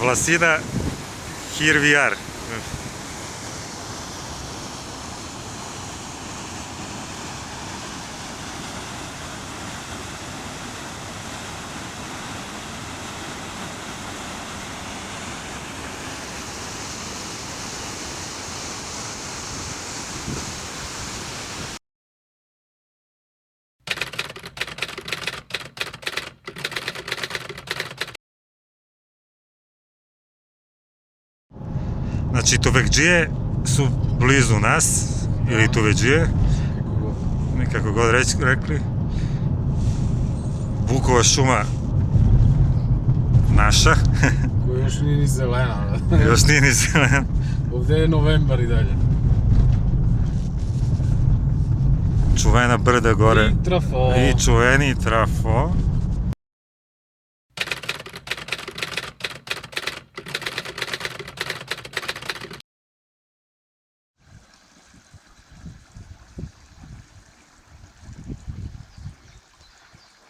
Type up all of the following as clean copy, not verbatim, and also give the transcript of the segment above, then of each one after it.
Vlasina, here we are. Znači, Tuvekdžije su blizu nas, ili Tuvedžije, kako god rekli. Bukova šuma naša. Koja još nije ni zelena. Još nije ni zelena. Ovdje je novembar i dalje. Čuvena brda gore. I trafo. I čuveni trafo.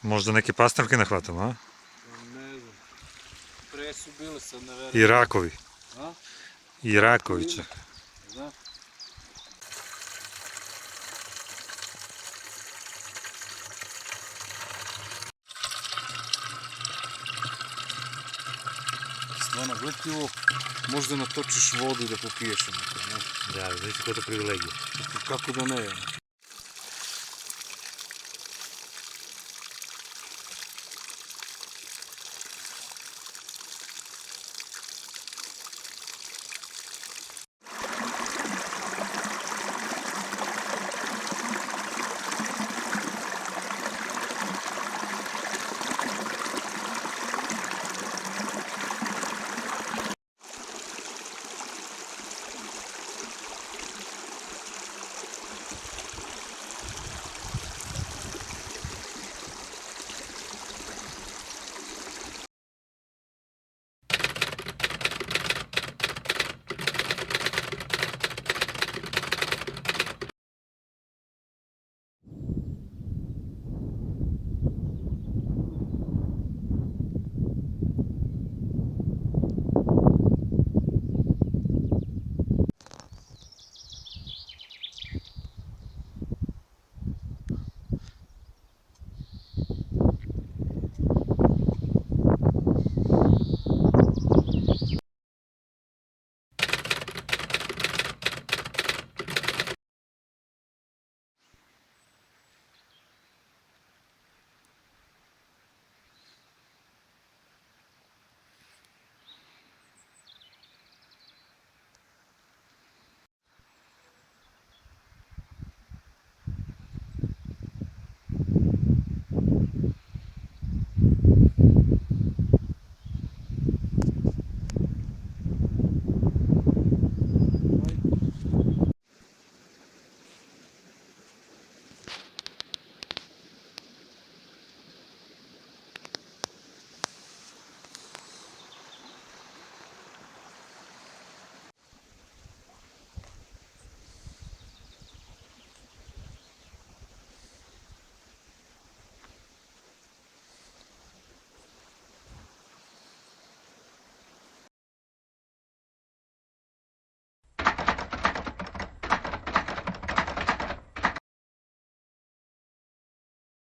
Možda neke pastrnke nahvatamo, a? Ne znam. Pre su bile, sad ne verujem. I rakovi. A? I rakovića. Da. Stvarno, gled ti ovo, možda natočiš vodu da popiješ onako, ne? Da, znači koja je to privilegija. Kako da ne,